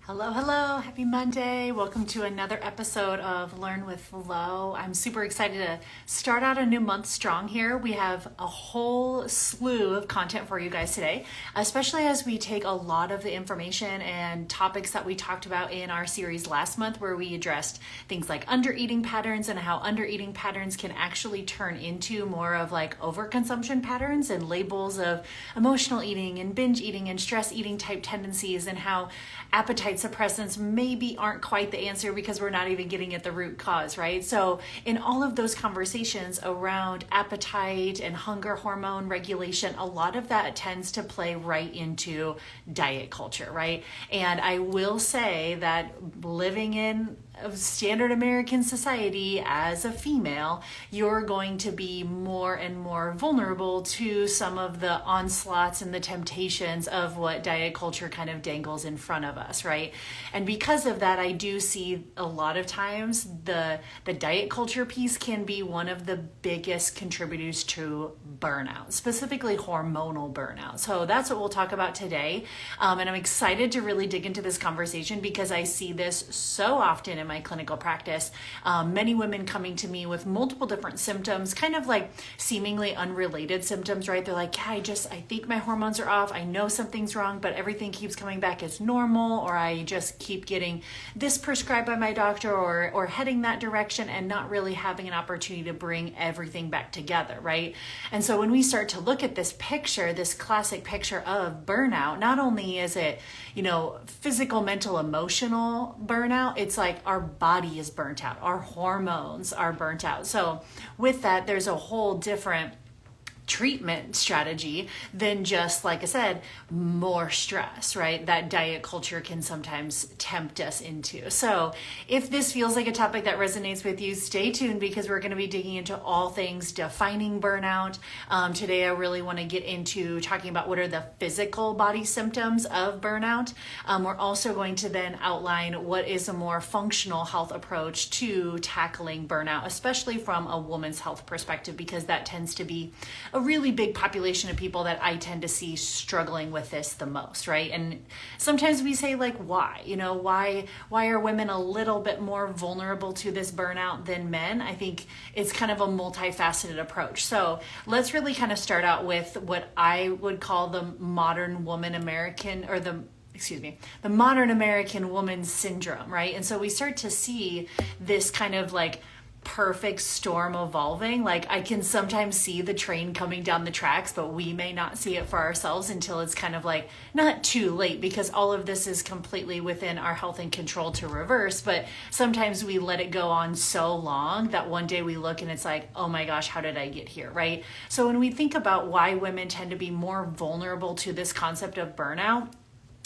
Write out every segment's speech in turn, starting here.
Hello, hello. Happy Monday. Welcome to another episode of Learn with Lo. I'm super excited to start out a new month strong here. We have a whole slew of content for you guys today, especially as we take a lot of the information and topics that we talked about in our series last month, where we addressed things like undereating patterns and how undereating patterns can actually turn into more of like overconsumption patterns and labels of emotional eating and binge eating and stress eating type tendencies, and how appetite suppressants maybe aren't quite the answer because we're not even getting at the root cause, right? So in all of those conversations around appetite and hunger hormone regulation, a lot of that tends to play right into diet culture, right? And I will say that living in a standard American society as a female, you're going to be more and more vulnerable to some of the onslaughts and the temptations of what diet culture kind of dangles in front of us, right? And because of that, I do see a lot of times the diet culture piece can be one of the biggest contributors to burnout, specifically hormonal burnout. So that's what we'll talk about today. And I'm excited to really dig into this conversation because I see this so often in my clinical practice. Many women coming to me with multiple different symptoms, kind of like seemingly unrelated symptoms, right? They're like, yeah, I think my hormones are off. I know something's wrong, but everything keeps coming back as normal, or I just keep getting this prescribed by my doctor or heading that direction and not really having an opportunity to bring everything back together, right? And so when we start to look at this picture, this classic picture of burnout, not only is it, physical, mental, emotional burnout, it's like our body is burnt out, our hormones are burnt out. So with that, there's a whole different treatment strategy than just, like I said, more stress, right? That diet culture can sometimes tempt us into. So if this feels like a topic that resonates with you, stay tuned because we're going to be digging into all things defining burnout. Today, I really want to get into talking about what are the physical body symptoms of burnout. We're also going to then outline what is a more functional health approach to tackling burnout, especially from a woman's health perspective, because that tends to be a really big population of people that I tend to see struggling with this the most, right? And sometimes we say, like, why? Why are women a little bit more vulnerable to this burnout than men? I think it's kind of a multifaceted approach. So let's really kind of start out with what I would call the modern woman American, or the modern American woman syndrome, right? And so we start to see this kind of like perfect storm evolving. Like, I can sometimes see the train coming down the tracks, but we may not see it for ourselves until it's kind of like not too late, because all of this is completely within our health and control to reverse. But sometimes we let it go on so long that one day we look and it's like, oh my gosh, how did I get here, right? So when we think about why women tend to be more vulnerable to this concept of burnout,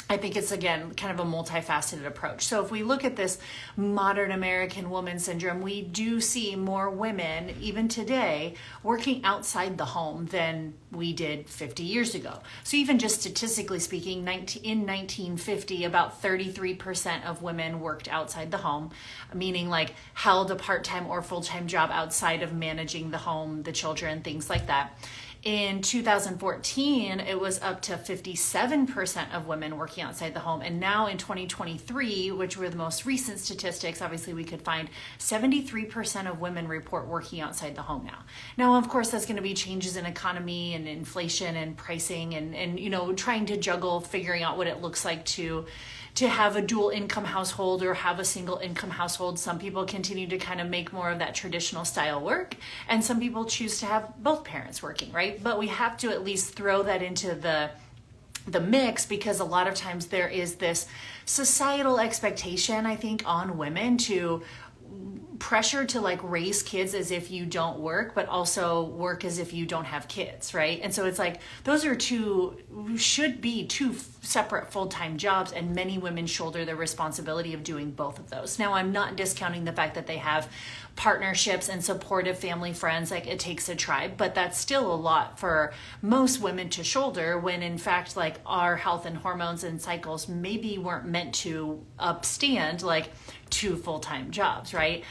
I think it's, again, kind of a multifaceted approach. So if we look at this modern American woman syndrome, we do see more women, even today, working outside the home than we did 50 years ago. So even just statistically speaking, in 1950, about 33% of women worked outside the home, meaning like held a part-time or full-time job outside of managing the home, the children, things like that. In 2014, it was up to 57% of women working outside the home. And now in 2023, which were the most recent statistics, obviously we could find 73% of women report working outside the home now. Now, of course, that's going to be changes in economy and inflation and pricing and trying to juggle, figuring out what it looks like to have a dual income household or have a single income household. Some people continue to kind of make more of that traditional style work, and some people choose to have both parents working, right? But we have to at least throw that into the mix, because a lot of times there is this societal expectation, I think, on women to pressure to like raise kids as if you don't work, but also work as if you don't have kids, right? And so it's like those are should be two separate full-time jobs, and many women shoulder the responsibility of doing both of those. Now, I'm not discounting the fact that they have partnerships and supportive family friends, like it takes a tribe, but that's still a lot for most women to shoulder, when in fact, like, our health and hormones and cycles maybe weren't meant to upstand like two full-time jobs, right?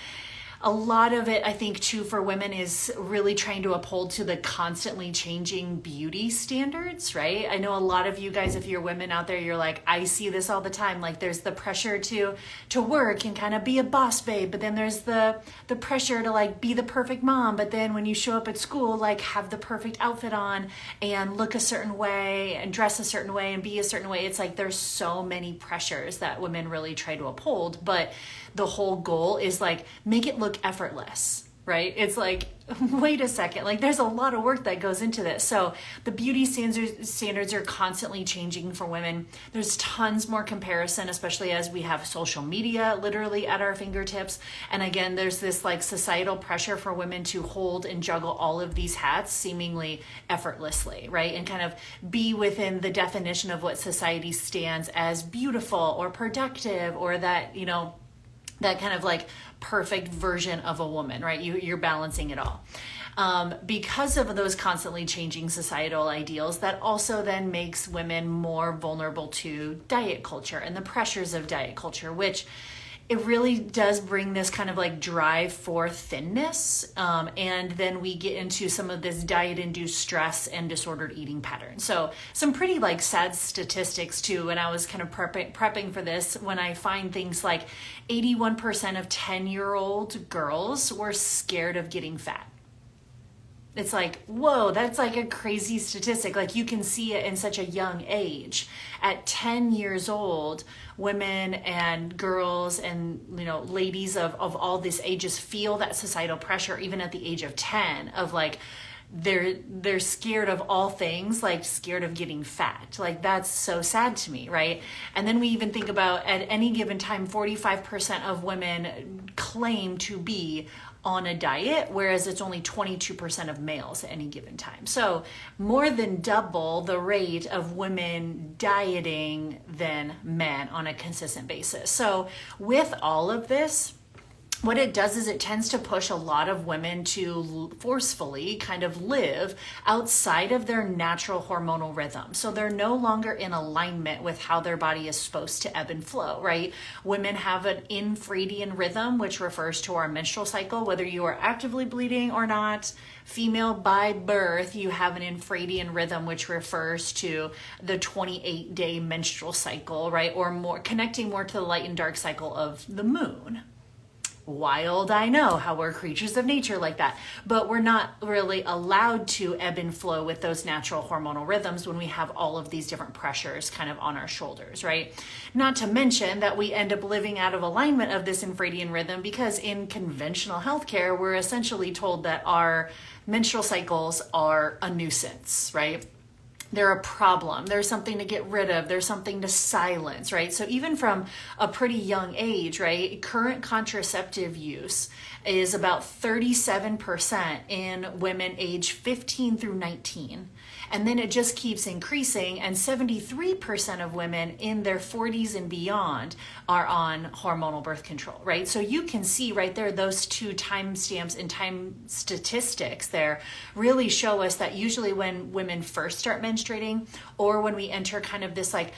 a lot of it, I think, too, for women is really trying to uphold to the constantly changing beauty standards, right? I know a lot of you guys, if you're women out there, you're like, I see this all the time. Like there's the pressure to work and kind of be a boss babe, but then there's the pressure to like be the perfect mom. But then when you show up at school, like have the perfect outfit on and look a certain way and dress a certain way and be a certain way. It's like there's so many pressures that women really try to uphold, but the whole goal is like make it look effortless, right? It's like, wait a second, like there's a lot of work that goes into this. So the beauty standards are constantly changing for women. There's tons more comparison, especially as we have social media literally at our fingertips. And again, there's this like societal pressure for women to hold and juggle all of these hats seemingly effortlessly, right? And kind of be within the definition of what society stands as beautiful or productive, or that, you know, that kind of like perfect version of a woman, right? You're balancing it all. Because of those constantly changing societal ideals, that also then makes women more vulnerable to diet culture and the pressures of diet culture, which it really does bring this kind of like drive for thinness. And then we get into some of this diet-induced stress and disordered eating patterns. So some pretty like sad statistics too, when I was kind of prepping for this, when I find things like 81% of 10-year-old girls were scared of getting fat. It's like, whoa, that's like a crazy statistic. Like you can see it in such a young age. At 10 years old, women and girls and, you know, ladies of all these ages feel that societal pressure, even at the age of 10, of like, they're scared of all things, like scared of getting fat. Like that's so sad to me, right? And then we even think about at any given time, 45% of women claim to be on a diet, whereas it's only 22% of males at any given time. So more than double the rate of women dieting than men on a consistent basis. So with all of this, what it does is it tends to push a lot of women to forcefully kind of live outside of their natural hormonal rhythm. So they're no longer in alignment with how their body is supposed to ebb and flow, right? Women have an infradian rhythm, which refers to our menstrual cycle, whether you are actively bleeding or not. Female by birth, you have an infradian rhythm, which refers to the 28-day menstrual cycle, right? Or more connecting more to the light and dark cycle of the moon. Wild, I know, how we're creatures of nature like that, but we're not really allowed to ebb and flow with those natural hormonal rhythms when we have all of these different pressures kind of on our shoulders, right? Not to mention that we end up living out of alignment of this infradian rhythm, because in conventional healthcare, we're essentially told that our menstrual cycles are a nuisance, right? They're a problem. There's something to get rid of. There's something to silence, right? So even from a pretty young age, right, current contraceptive use is about 37% in women age 15 through 19. And then it just keeps increasing, and 73% of women in their 40s and beyond are on hormonal birth control, right? So you can see right there, those two timestamps and time statistics there really show us that usually when women first start menstruating, or when we enter kind of this like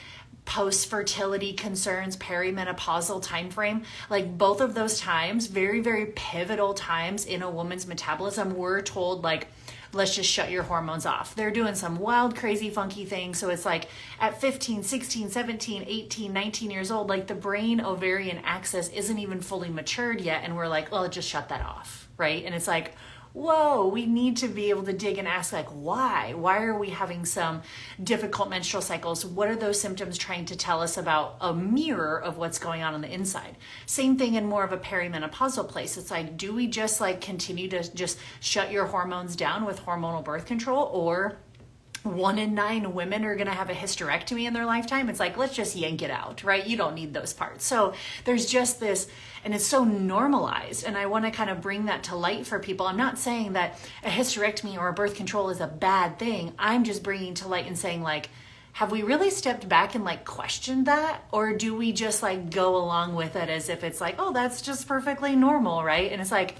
post-fertility concerns, perimenopausal time frame, like both of those times, very, very pivotal times in a woman's metabolism, we're told like, let's just shut your hormones off. They're doing some wild, crazy, funky things. So it's like at 15, 16, 17, 18, 19 years old, like the brain ovarian axis isn't even fully matured yet. And we're like, well, just shut that off, right? And it's like, whoa, we need to be able to dig and ask like, why? Why are we having some difficult menstrual cycles? What are those symptoms trying to tell us about a mirror of what's going on the inside? Same thing in more of a perimenopausal place. It's like, do we just like continue to just shut your hormones down with hormonal birth control, or 1 in 9 women are going to have a hysterectomy in their lifetime? It's like, let's just yank it out, right? You don't need those parts. So there's just this, and it's so normalized. And I want to kind of bring that to light for people. I'm not saying that a hysterectomy or a birth control is a bad thing. I'm just bringing to light and saying like, have we really stepped back and like questioned that? Or do we just like go along with it as if it's like, oh, that's just perfectly normal, right? And it's like,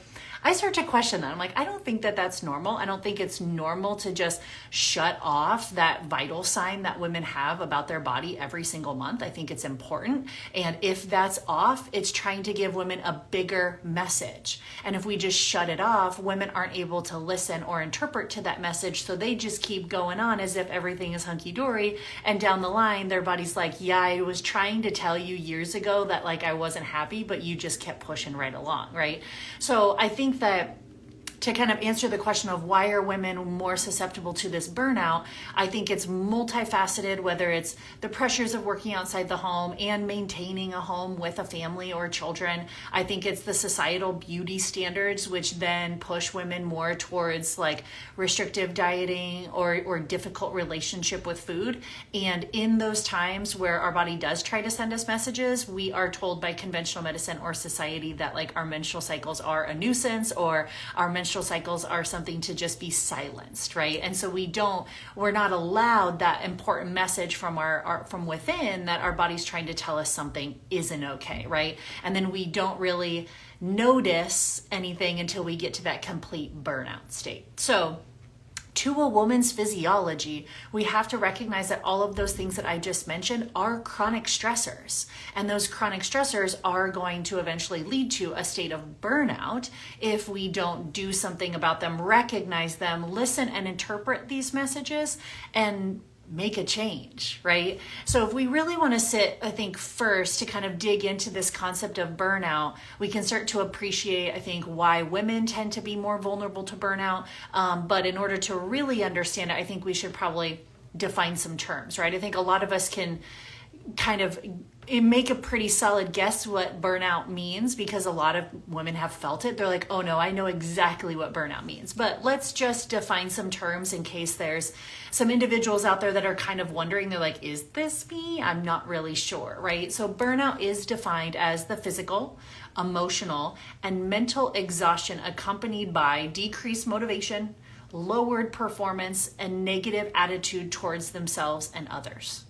I start to question that. I'm like, I don't think that that's normal. I don't think it's normal to just shut off that vital sign that women have about their body every single month. I think it's important. And if that's off, it's trying to give women a bigger message. And if we just shut it off, women aren't able to listen or interpret to that message. So they just keep going on as if everything is hunky-dory. And down the line, their body's like, yeah, I was trying to tell you years ago that like I wasn't happy, but you just kept pushing right along, right? So I think that to kind of answer the question of why are women more susceptible to this burnout, I think it's multifaceted, whether it's the pressures of working outside the home and maintaining a home with a family or children. I think it's the societal beauty standards, which then push women more towards like restrictive dieting or difficult relationship with food. And in those times where our body does try to send us messages, we are told by conventional medicine or society that like our menstrual cycles are a nuisance or our menstrual cycles are something to just be silenced, right? And so we're not allowed that important message from from within that our body's trying to tell us something isn't okay, right? And then we don't really notice anything until we get to that complete burnout state. So to a woman's physiology, we have to recognize that all of those things that I just mentioned are chronic stressors. And those chronic stressors are going to eventually lead to a state of burnout if we don't do something about them, recognize them, listen and interpret these messages, and make a change, right? So if we really want to sit, I think first to kind of dig into this concept of burnout, we can start to appreciate, I think, why women tend to be more vulnerable to burnout. But in order to really understand it, I think we should probably define some terms, right? I think a lot of us can kind of make a pretty solid guess what burnout means because a lot of women have felt it. They're like, oh no, I know exactly what burnout means. But let's just define some terms in case there's some individuals out there that are kind of wondering. They're like, is this me? I'm not really sure, right? So burnout is defined as the physical, emotional, and mental exhaustion accompanied by decreased motivation, lowered performance, and negative attitude towards themselves and others.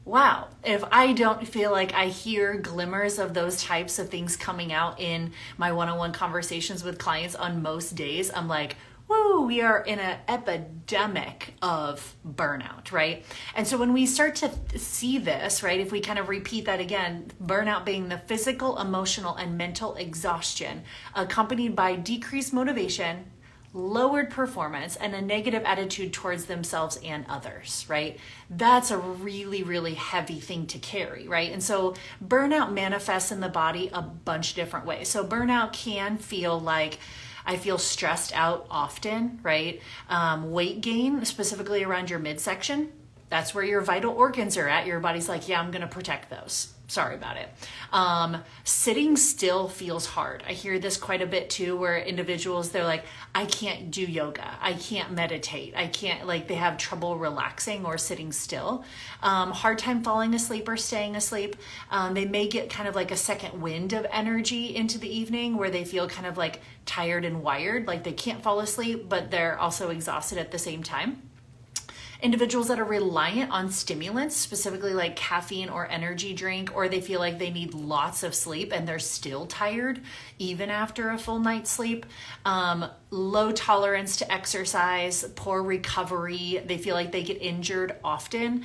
Wow, if I don't feel like I hear glimmers of those types of things coming out in my one-on-one conversations with clients on most days, I'm like, whoa, we are in an epidemic of burnout, right? And so when we start to see this, right, if we kind of repeat that again, burnout being the physical, emotional, and mental exhaustion accompanied by decreased motivation, lowered performance, and a negative attitude towards themselves and others, right? That's a really, really heavy thing to carry, right? And so burnout manifests in the body a bunch of different ways. So burnout can feel like I feel stressed out often, right? Weight gain, specifically around your midsection. That's where your vital organs are at. Your body's like, yeah, I'm going to protect those. Sorry about it. Sitting still feels hard. I hear this quite a bit too, where individuals, they're like, I can't do yoga. I can't meditate. I can't, like, they have trouble relaxing or sitting still. Hard time falling asleep or staying asleep. They may get kind of like a second wind of energy into the evening where they feel kind of like tired and wired, like they can't fall asleep, but they're also exhausted at the same time. Individuals that are reliant on stimulants, specifically like caffeine or energy drink, or they feel like they need lots of sleep and they're still tired even after a full night's sleep. Low tolerance to exercise, poor recovery. They feel like they get injured often.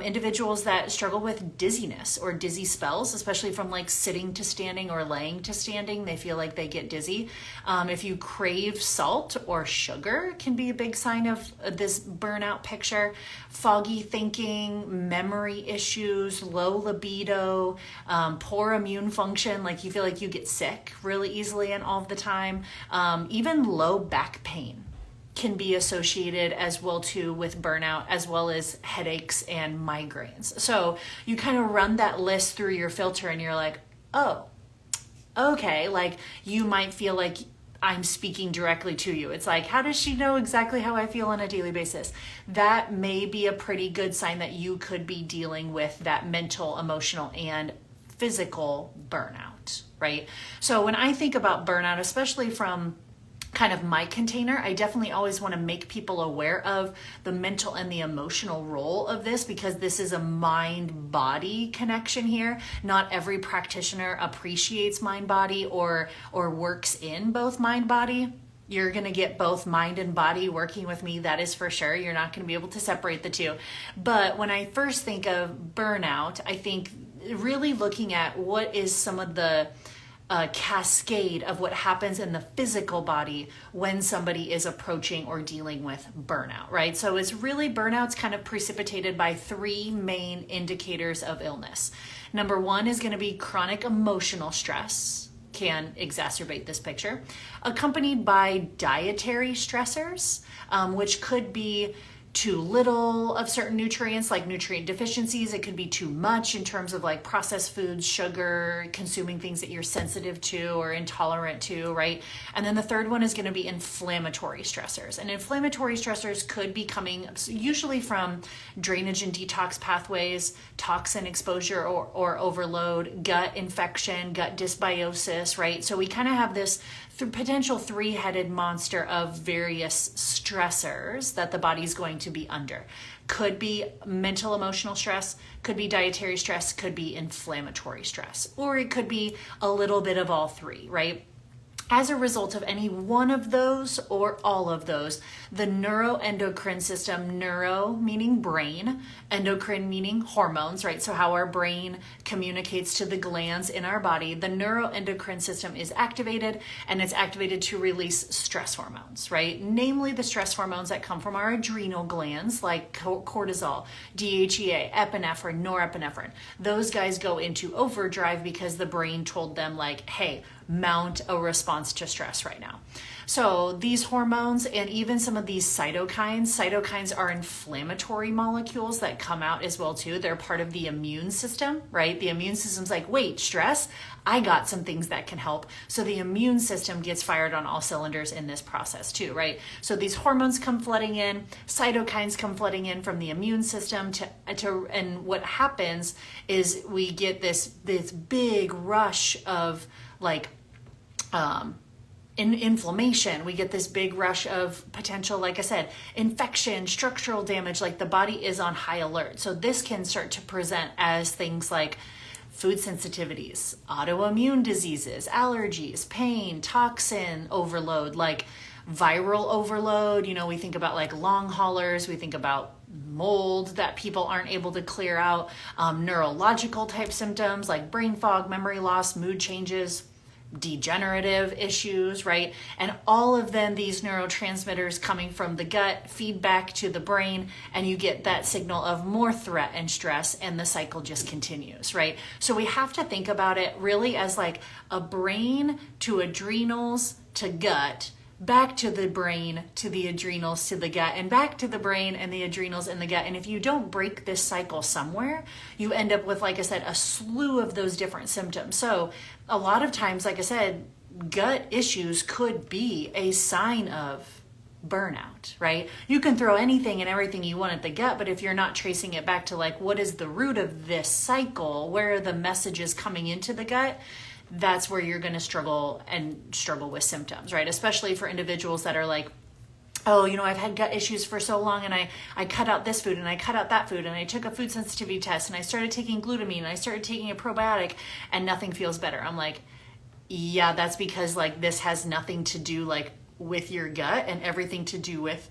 Individuals that struggle with dizziness or dizzy spells, especially from like sitting to standing or laying to standing, they feel like they get dizzy. If you crave salt or sugar, can be a big sign of this burnout picture. Foggy thinking, memory issues, low libido, poor immune function, like you feel like you get sick really easily and all the time. Even low back pain can be associated as well too with burnout, as well as headaches and migraines. So you kind of run that list through your filter and you're like, oh, okay, like you might feel like I'm speaking directly to you. It's like, how does she know exactly how I feel on a daily basis? That may be a pretty good sign that you could be dealing with that mental, emotional, and physical burnout, right? So when I think about burnout, especially from kind of my container. I definitely always want to make people aware of the mental and the emotional role of this, because this is a mind-body connection here. Not every practitioner appreciates mind-body or works in both mind-body. You're going to get both mind and body working with me, that is for sure. You're not going to be able to separate the two. But when I first think of burnout, I think really looking at what is some of the cascade of what happens in the physical body when somebody is approaching or dealing with burnout, right? So it's really, burnout's kind of precipitated by three main indicators of illness. Number one is going to be chronic emotional stress, can exacerbate this picture, accompanied by dietary stressors, which could be too little of certain nutrients, like nutrient deficiencies. It could be too much in terms of like processed foods, sugar, consuming things that you're sensitive to or intolerant to, right? And then the third one is going to be inflammatory stressors. And inflammatory stressors could be coming usually from drainage and detox pathways, toxin exposure or overload, gut infection, gut dysbiosis, right? So we kind of have this potential three-headed monster of various stressors that the body's going to be under. Could be mental emotional stress, could be dietary stress, could be inflammatory stress, or it could be a little bit of all three, right? As a result of any one of those or all of those, the neuroendocrine system, neuro meaning brain, endocrine meaning hormones, right? So how our brain communicates to the glands in our body, the neuroendocrine system is activated, and it's activated to release stress hormones, right? Namely the stress hormones that come from our adrenal glands, like cortisol, DHEA, epinephrine, norepinephrine. Those guys go into overdrive because the brain told them like, hey, mount a response to stress right now. So these hormones and even some of these cytokines are inflammatory molecules that come out as well too. They're part of the immune system, right? The immune system's like, wait, stress? I got some things that can help. So the immune system gets fired on all cylinders in this process too, right? So these hormones come flooding in, cytokines come flooding in from the immune system and what happens is we get this big rush of like inflammation. We get this big rush of potential, like I said, infection, structural damage, like the body is on high alert. So this can start to present as things like food sensitivities, autoimmune diseases, allergies, pain, toxin overload, like viral overload. You know, we think about like long haulers, we think about mold that people aren't able to clear out, neurological type symptoms like brain fog, memory loss, mood changes, degenerative issues, right? And all of then these neurotransmitters coming from the gut feed back to the brain, and you get that signal of more threat and stress, and the cycle just continues, right? So we have to think about it really as like a brain to adrenals to gut, back to the brain, to the adrenals, to the gut, and back to the brain and the adrenals and the gut. And if you don't break this cycle somewhere, you end up with, like I said, a slew of those different symptoms. So a lot of times, like I said, gut issues could be a sign of burnout, right? You can throw anything and everything you want at the gut, but if you're not tracing it back to like, what is the root of this cycle? Where are the messages coming into the gut? That's where you're going to struggle with symptoms, right? Especially for individuals that are like, oh, you know, I've had gut issues for so long, and I cut out this food and I cut out that food, and I took a food sensitivity test, and I started taking glutamine, and I started taking a probiotic, and nothing feels better. I'm like, yeah, that's because like this has nothing to do like with your gut and everything to do with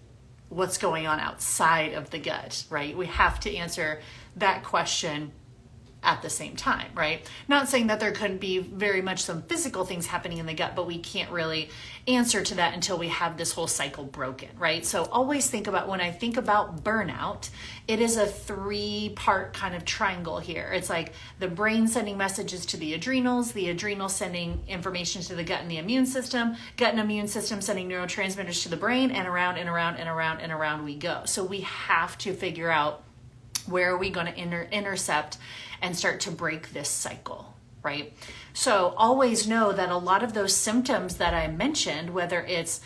what's going on outside of the gut, right? We have to answer that question at the same time, right? Not saying that there couldn't be very much some physical things happening in the gut, but we can't really answer to that until we have this whole cycle broken, right? So always think about, when I think about burnout, it is a three-part kind of triangle here. It's like the brain sending messages to the adrenals sending information to the gut and the immune system, gut and immune system sending neurotransmitters to the brain, and around and around and around and around we go. So we have to figure out where are we going to intercept and start to break this cycle, right? So always know that a lot of those symptoms that I mentioned, whether it's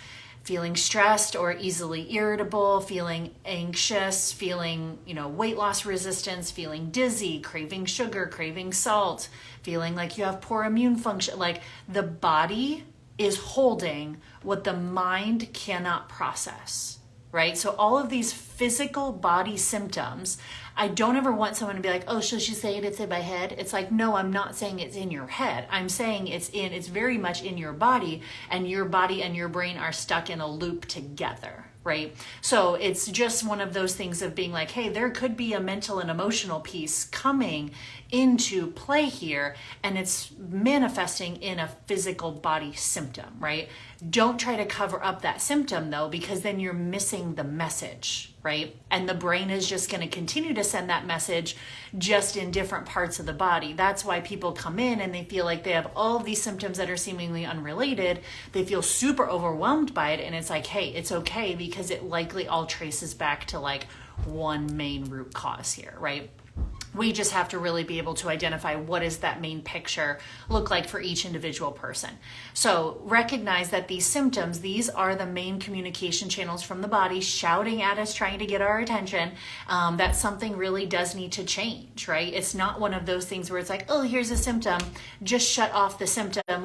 feeling stressed or easily irritable, feeling anxious, feeling, weight loss resistance, feeling dizzy, craving sugar, craving salt, feeling like you have poor immune function, like the body is holding what the mind cannot process, right? So all of these physical body symptoms, I don't ever want someone to be like, oh, so she's saying it's in my head. It's like, no, I'm not saying it's in your head. I'm saying it's very much in your body, and your body and your brain are stuck in a loop together, right? So it's just one of those things of being like, hey, there could be a mental and emotional piece coming into play here, and it's manifesting in a physical body symptom, right? Don't try to cover up that symptom though, because then you're missing the message, right? And the brain is just going to continue to send that message just in different parts of the body. That's why people come in and they feel like they have all of these symptoms that are seemingly unrelated. They feel super overwhelmed by it. And it's like, hey, it's okay, because it likely all traces back to like one main root cause here, right? We just have to really be able to identify what does that main picture look like for each individual person. So recognize that these symptoms, these are the main communication channels from the body shouting at us, trying to get our attention, that something really does need to change, right? It's not one of those things where it's like, oh, here's a symptom, just shut off the symptom.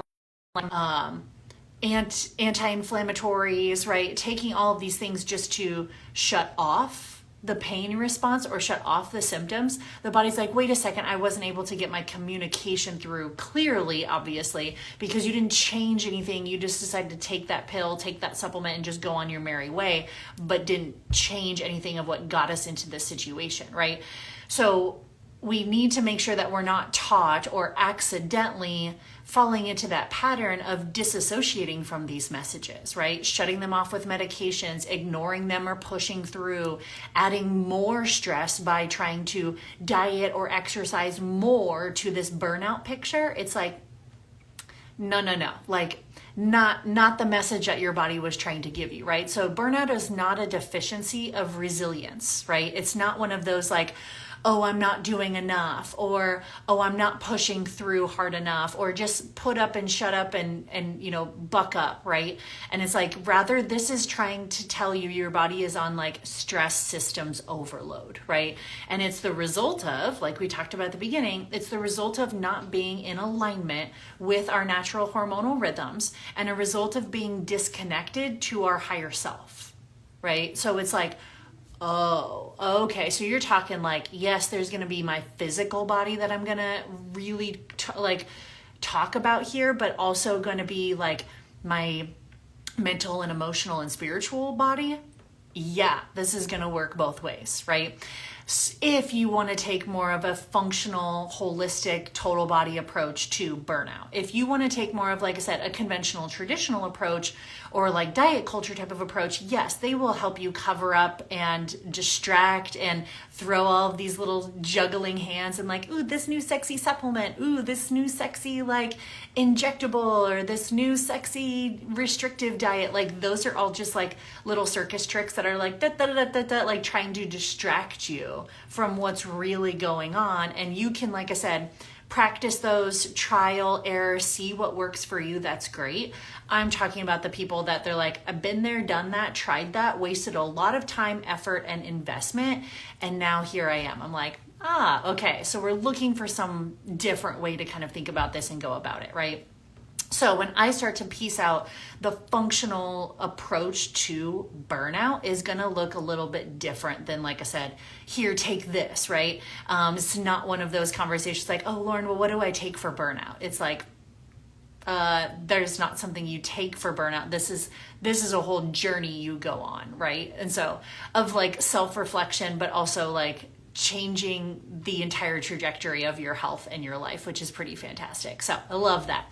Anti-inflammatories, right? Taking all of these things just to shut off the pain response or shut off the symptoms. The body's like, wait a second, I wasn't able to get my communication through clearly, obviously, because you didn't change anything. You just decided to take that pill, take that supplement, and just go on your merry way, but didn't change anything of what got us into this situation, right? So we need to make sure that we're not taught or accidentally falling into that pattern of disassociating from these messages, right? Shutting them off with medications, ignoring them or pushing through, adding more stress by trying to diet or exercise more to this burnout picture. It's like, no. Like, not the message that your body was trying to give you, right? So burnout is not a deficiency of resilience, right? It's not one of those like, oh, I'm not doing enough, or, oh, I'm not pushing through hard enough, or just put up and shut up and buck up, right? And it's like, rather, this is trying to tell you your body is on like stress systems overload, right? And it's the result of, like we talked about at the beginning, it's the result of not being in alignment with our natural hormonal rhythms, and a result of being disconnected to our higher self, right? So it's like, oh, okay. So you're talking like, yes, there's going to be my physical body that I'm going to really talk about here, but also going to be like my mental and emotional and spiritual body. Yeah, this is going to work both ways, right? If you want to take more of a functional, holistic, total body approach to burnout. If you want to take more of, like I said, a conventional, traditional approach, or like diet culture type of approach, yes, they will help you cover up and distract and throw all of these little juggling hands and like, ooh, this new sexy supplement, ooh, this new sexy like injectable, or this new sexy restrictive diet. Like those are all just like little circus tricks that are like da, da, da, da, da, like trying to distract you from what's really going on. And you can, like I said, practice those, trial, error, see what works for you. That's great. I'm talking about the people that they're like, I've been there, done that, tried that, wasted a lot of time, effort, and investment, and now here I am. I'm like, okay. So we're looking for some different way to kind of think about this and go about it, right? So when I start to piece out the functional approach to burnout is going to look a little bit different than, like I said, here, take this, right? It's not one of those conversations like, oh, Lauren, well, what do I take for burnout? It's like, there's not something you take for burnout. This is a whole journey you go on, right? And so of like self-reflection, but also like changing the entire trajectory of your health and your life, which is pretty fantastic. So I love that.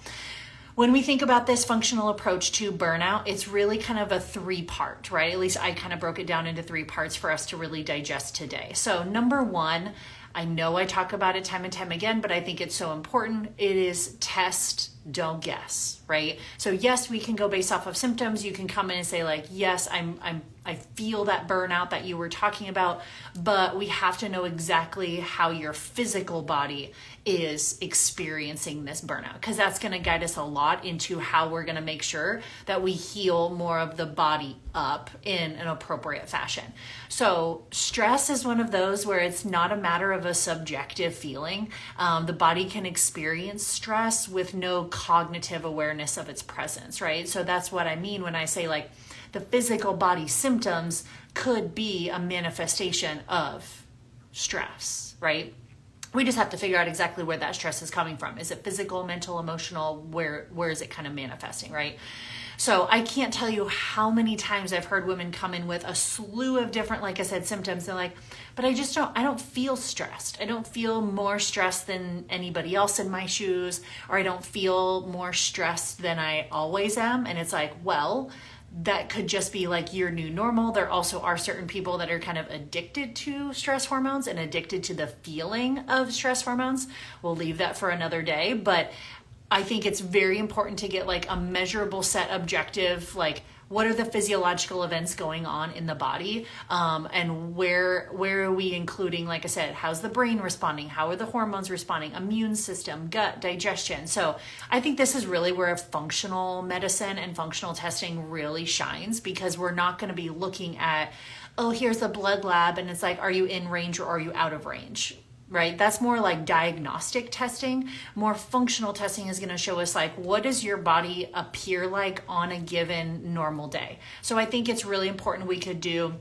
When we think about this functional approach to burnout, it's really kind of a 3-part, right? At least I kind of broke it down into 3 parts for us to really digest today. So number 1, I know I talk about it time and time again, but I think it's so important. It is test, don't guess, right? So yes, we can go based off of symptoms. You can come in and say like, yes, I'm I feel that burnout that you were talking about, but we have to know exactly how your physical body is experiencing this burnout, because that's going to guide us a lot into how we're going to make sure that we heal more of the body up in an appropriate fashion. So stress is one of those where it's not a matter of a subjective feeling. The body can experience stress with no cognitive awareness of its presence, right? So that's what I mean when I say like the physical body symptoms could be a manifestation of stress, right? We just have to figure out exactly where that stress is coming from. Is it physical, mental, emotional? Where is it kind of manifesting, right? So I can't tell you how many times I've heard women come in with a slew of different, like I said, symptoms. They're like, but I don't feel stressed. I don't feel more stressed than anybody else in my shoes, or I don't feel more stressed than I always am. And it's like, well, that could just be like your new normal. There also are certain people that are kind of addicted to stress hormones and addicted to the feeling of stress hormones. We'll leave that for another day, but I think it's very important to get like a measurable set objective, like what are the physiological events going on in the body, and where are we including, like I said, how's the brain responding? How are the hormones responding? Immune system, gut, digestion. So I think this is really where functional medicine and functional testing really shines, because we're not going to be looking at, oh, here's a blood lab and it's like, are you in range or are you out of range? Right? That's more like diagnostic testing. More functional testing is going to show us like, what does your body appear like on a given normal day? So I think it's really important we could do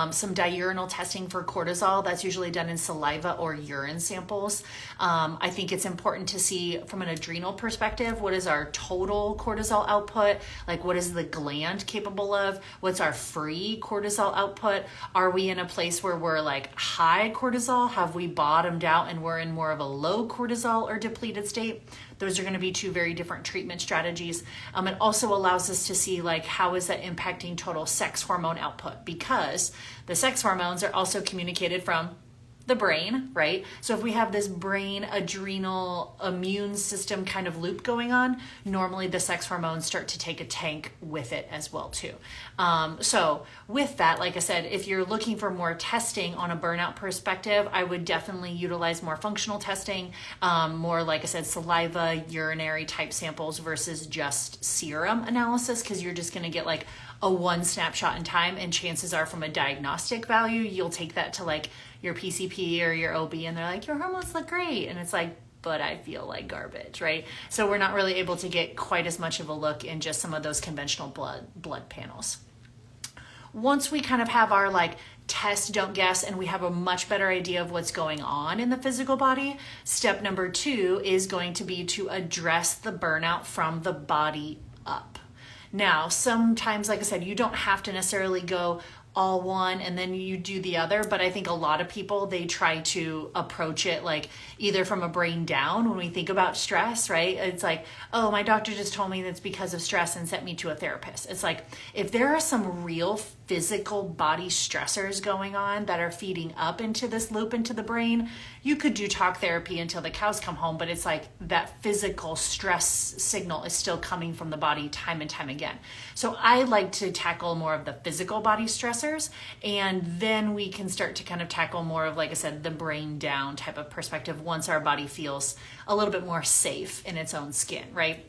some diurnal testing for cortisol. That's usually done in saliva or urine samples. I think it's important to see from an adrenal perspective, what is our total cortisol output? Like what is the gland capable of? What's our free cortisol output? Are we in a place where we're like high cortisol? Have we bottomed out and we're in more of a low cortisol or depleted state? Those are going to be two very different treatment strategies. It also allows us to see like how is that impacting total sex hormone output, because the sex hormones are also communicated from the brain, right? So if we have this brain adrenal immune system kind of loop going on, normally the sex hormones start to take a tank with it as well too. So with that, like I said, if you're looking for more testing on a burnout perspective, I would definitely utilize more functional testing, more, like I said, saliva, urinary type samples versus just serum analysis, because you're just going to get like a one snapshot in time, and chances are from a diagnostic value, you'll take that to like your PCP or your OB and they're like, your hormones look great. And it's like, but I feel like garbage, right? So we're not really able to get quite as much of a look in just some of those conventional blood panels. Once we kind of have our like test, don't guess, and we have a much better idea of what's going on in the physical body, step number 2 is going to be to address the burnout from the body up. Now, sometimes, like I said, you don't have to necessarily go all one and then you do the other, but I think a lot of people, they try to approach it like either from a brain down when we think about stress, right? It's like, oh, my doctor just told me that's because of stress and sent me to a therapist. It's like, if there are some real physical body stressors going on that are feeding up into this loop into the brain, you could do talk therapy until the cows come home, but it's like that physical stress signal is still coming from the body time and time again. So I like to tackle more of the physical body stressors, and then we can start to kind of tackle more of, like I said, the brain down type of perspective once our body feels a little bit more safe in its own skin, right?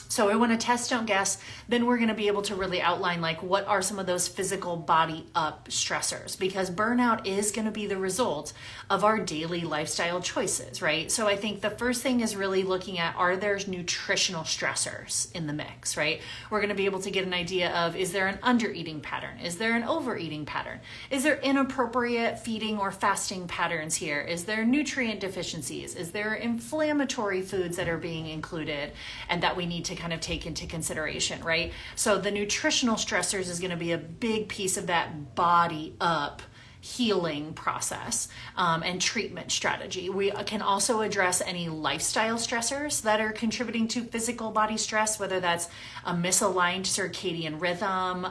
So we want to test, don't guess. Then we're going to be able to really outline like what are some of those physical body up stressors, because burnout is going to be the result of our daily lifestyle choices, right? So I think the first thing is really looking at, are there nutritional stressors in the mix, right? We're going to be able to get an idea of, is there an undereating pattern? Is there an overeating pattern? Is there inappropriate feeding or fasting patterns here? Is there nutrient deficiencies? Is there inflammatory foods that are being included and that we need to kind of take into consideration, right? So the nutritional stressors is going to be a big piece of that body up healing process and treatment strategy. We can also address any lifestyle stressors that are contributing to physical body stress, whether that's a misaligned circadian rhythm,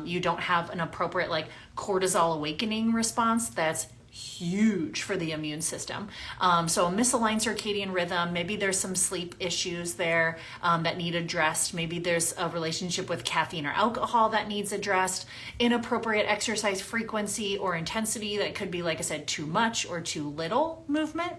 you don't have an appropriate like cortisol awakening response that's huge for the immune system. So a misaligned circadian rhythm, maybe there's some sleep issues there that need addressed. Maybe there's a relationship with caffeine or alcohol that needs addressed. Inappropriate exercise frequency or intensity that could be, like I said, too much or too little movement.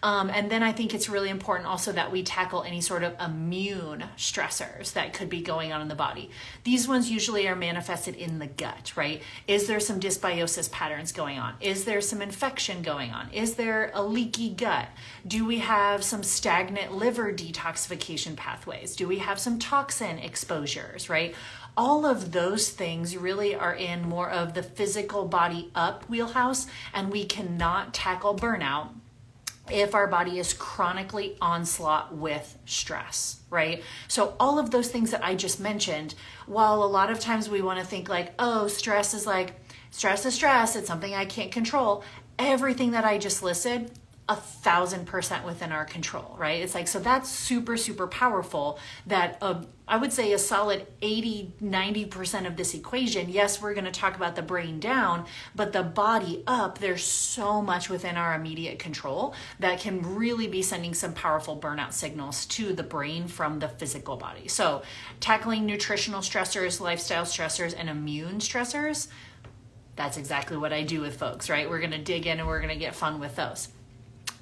And then I think it's really important also that we tackle any sort of immune stressors that could be going on in the body. These ones usually are manifested in the gut, right? Is there some dysbiosis patterns going on? Is there some infection going on? Is there a leaky gut? Do we have some stagnant liver detoxification pathways? Do we have some toxin exposures, right? All of those things really are in more of the physical body up wheelhouse, and we cannot tackle burnout if our body is chronically onslaught with stress, right? So all of those things that I just mentioned, while a lot of times we want to think like, oh, stress is stress, it's something I can't control. Everything that I just listed, 1,000% within our control, right? It's like, so that's super, super powerful that I would say a solid 80-90% of this equation, yes, we're going to talk about the brain down, but the body up, there's so much within our immediate control that can really be sending some powerful burnout signals to the brain from the physical body. So tackling nutritional stressors, lifestyle stressors, and immune stressors, that's exactly what I do with folks, right? We're going to dig in and we're going to get fun with those.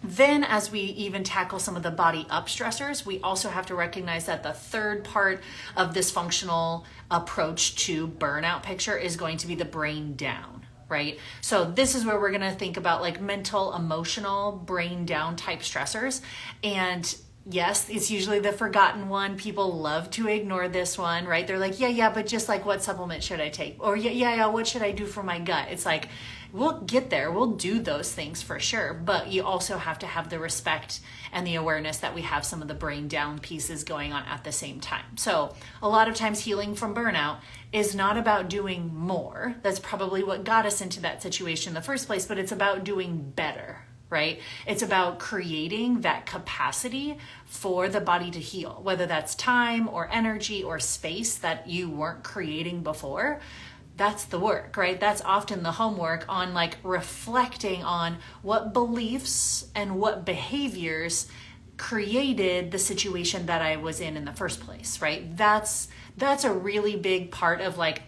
Then as we even tackle some of the body up stressors, we also have to recognize that the third part of this functional approach to burnout picture is going to be the brain down, right? So this is where we're going to think about like mental, emotional, brain down type stressors. And yes, it's usually the forgotten one. People love to ignore this one, right? They're like, yeah, but just like what supplement should I take? Or yeah, what should I do for my gut? It's like, we'll get there. We'll do those things for sure. But you also have to have the respect and the awareness that we have some of the brain down pieces going on at the same time. So a lot of times healing from burnout is not about doing more. That's probably what got us into that situation in the first place, but it's about doing better, right? It's about creating that capacity for the body to heal, whether that's time or energy or space that you weren't creating before. That's the work, right? That's often the homework on like reflecting on what beliefs and what behaviors created the situation that I was in the first place, right? That's a really big part of like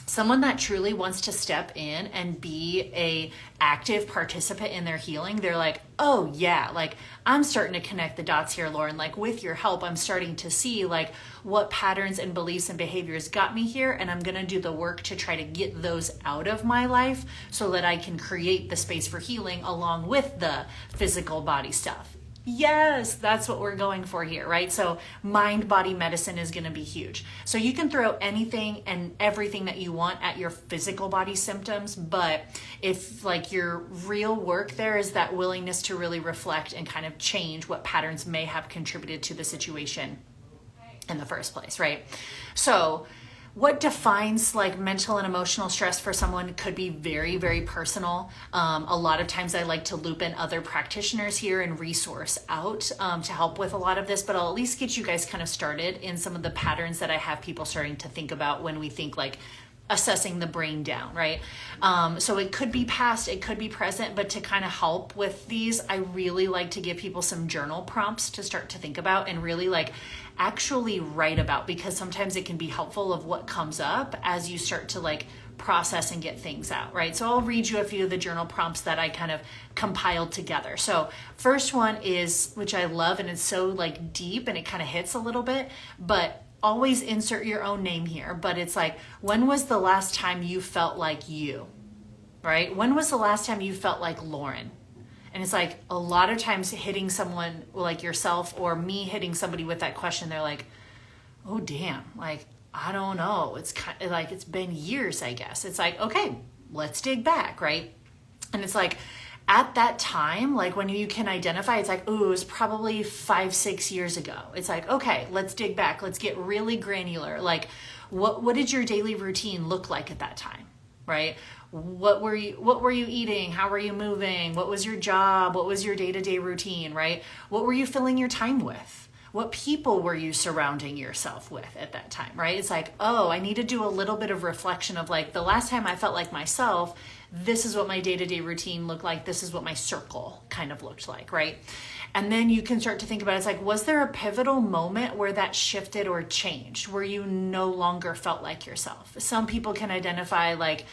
someone that truly wants to step in and be a active participant in their healing. They're like, oh yeah, like I'm starting to connect the dots here, Lauren. Like with your help, I'm starting to see like what patterns and beliefs and behaviors got me here. And I'm going to do the work to try to get those out of my life so that I can create the space for healing along with the physical body stuff. Yes, that's what we're going for here, right? So mind-body medicine is going to be huge. So you can throw anything and everything that you want at your physical body symptoms, but if like your real work there is that willingness to really reflect and kind of change what patterns may have contributed to the situation in the first place, right? So what defines like mental and emotional stress for someone could be very, very personal. A lot of times I like to loop in other practitioners here and resource out to help with a lot of this, but I'll at least get you guys kind of started in some of the patterns that I have people starting to think about when we think like assessing the brain down, right? So it could be past, it could be present, but to kind of help with these, I really like to give people some journal prompts to start to think about and really like actually write about, because sometimes it can be helpful of what comes up as you start to like process and get things out, right? So I'll read you a few of the journal prompts that I kind of compiled together. So first one is, which I love, and it's so like deep and it kind of hits a little bit, but always insert your own name here. But it's like, when was the last time you felt like you, right? When was the last time you felt like Lauren? And it's like a lot of times hitting someone like yourself or me hitting somebody with that question, they're like, oh damn, like, I don't know. It's kind of like, it's been years, I guess. It's like, okay, let's dig back, right? And it's like, at that time, like when you can identify, it's like, ooh, it was probably 5-6 years ago. It's like, okay, let's dig back. Let's get really granular. Like what did your daily routine look like at that time, right? What were you eating? How were you moving? What was your job? What was your day-to-day routine, right? What were you filling your time with? What people were you surrounding yourself with at that time, right? It's like, oh, I need to do a little bit of reflection of like the last time I felt like myself, this is what my day-to-day routine looked like. This is what my circle kind of looked like, right? And then you can start to think about it. It's like, was there a pivotal moment where that shifted or changed, where you no longer felt like yourself? Some people can identify like,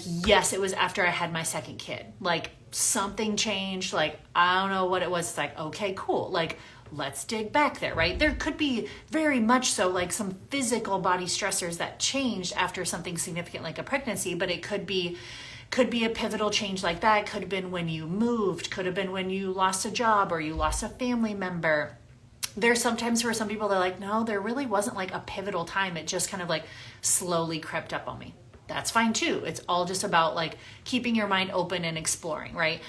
yes, it was after I had my second kid. Like something changed. Like, I don't know what it was. It's like, okay, cool. Like, let's dig back there, right? There could be very much so like some physical body stressors that changed after something significant like a pregnancy, but it could be a pivotal change like that. It could have been when you moved, could have been when you lost a job or you lost a family member. There's sometimes for some people, they're like, no, there really wasn't like a pivotal time. It just kind of like slowly crept up on me. That's fine too. It's all just about like keeping your mind open and exploring, right?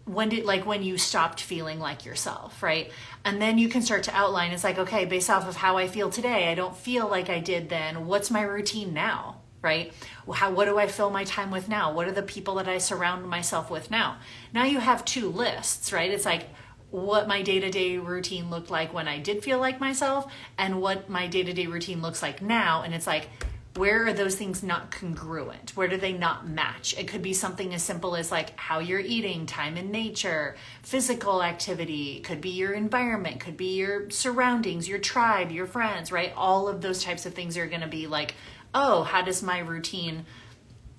When you stopped feeling like yourself, right? And then you can start to outline, it's like, okay, based off of how I feel today, I don't feel like I did then. What's my routine now, right? What do I fill my time with now? What are the people that I surround myself with now? Now you have two lists, right? It's like what my day-to-day routine looked like when I did feel like myself and what my day-to-day routine looks like now. And it's like, where are those things not congruent? Where do they not match? It could be something as simple as like how you're eating, time in nature, physical activity, could be your environment, could be your surroundings, your tribe, your friends, right? All of those types of things are going to be like, oh, how does my routine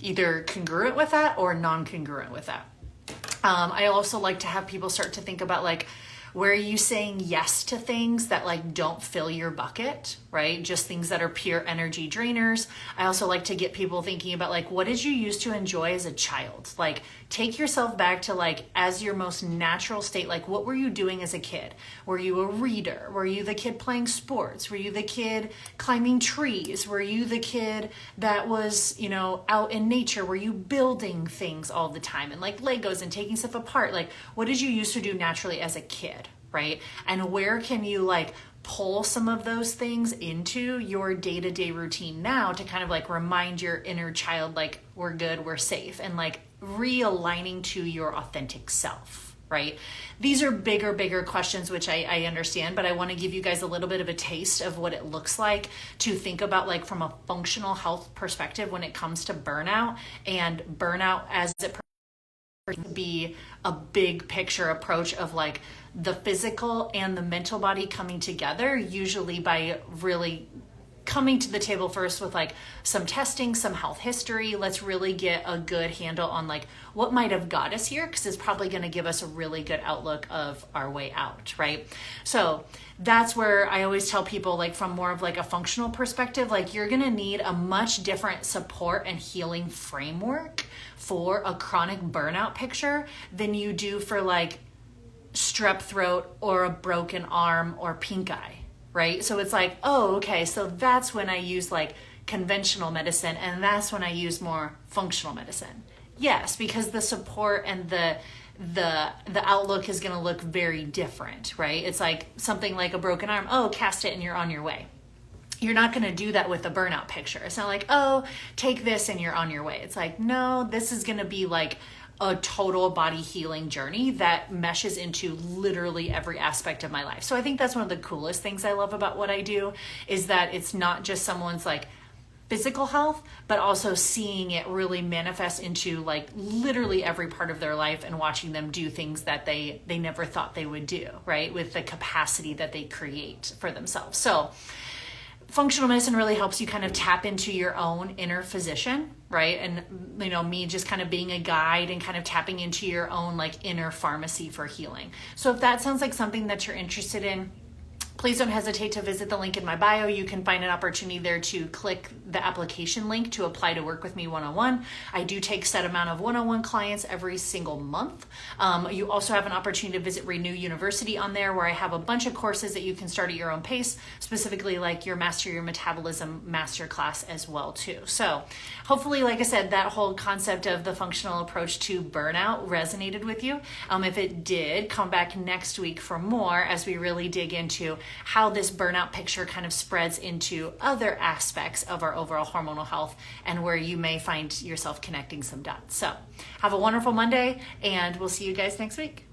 either congruent with that or non-congruent with that? I also like to have people start to think about like, where are you saying yes to things that like don't fill your bucket, right? Just things that are pure energy drainers. I also like to get people thinking about like, what did you used to enjoy as a child? Like take yourself back to like, as your most natural state, like what were you doing as a kid? Were you a reader? Were you the kid playing sports? Were you the kid climbing trees? Were you the kid that was, out in nature? Were you building things all the time and like Legos and taking stuff apart? Like what did you used to do naturally as a kid? Right? And where can you like pull some of those things into your day-to-day routine now to kind of like remind your inner child, like we're good, we're safe, and like realigning to your authentic self, right? These are bigger questions, which I understand, but I want to give you guys a little bit of a taste of what it looks like to think about like from a functional health perspective when it comes to burnout, and burnout as it be a big picture approach of like the physical and the mental body coming together, usually by really coming to the table first with like some testing, some health history. Let's really get a good handle on like what might have got us here, because it's probably going to give us a really good outlook of our way out, right? So that's where I always tell people, like from more of like a functional perspective, like you're going to need a much different support and healing framework for a chronic burnout picture than you do for like strep throat or a broken arm or pink eye, right? So it's like, oh, okay, so that's when I use like conventional medicine, and that's when I use more functional medicine. Yes, because the support and the outlook is going to look very different, right? It's like something like a broken arm, oh, cast it and you're on your way. You're not going to do that with a burnout picture. It's not like, oh, take this and you're on your way. It's like, no, this is going to be like a total body healing journey that meshes into literally every aspect of my life. So I think that's one of the coolest things I love about what I do, is that it's not just someone's like physical health, but also seeing it really manifest into like literally every part of their life and watching them do things that they never thought they would do, right? With the capacity that they create for themselves. So functional medicine really helps you kind of tap into your own inner physician, right? And, me just kind of being a guide and kind of tapping into your own like inner pharmacy for healing. So if that sounds like something that you're interested in, please don't hesitate to visit the link in my bio. You can find an opportunity there to click the application link to apply to work with me one-on-one. I do take set amount of one-on-one clients every single month. You also have an opportunity to visit Renew University on there, where I have a bunch of courses that you can start at your own pace, specifically like your Master Your Metabolism Masterclass as well too. So hopefully, like I said, that whole concept of the functional approach to burnout resonated with you. If it did, come back next week for more as we really dig into how this burnout picture kind of spreads into other aspects of our overall hormonal health, and where you may find yourself connecting some dots. So have a wonderful Monday, and we'll see you guys next week.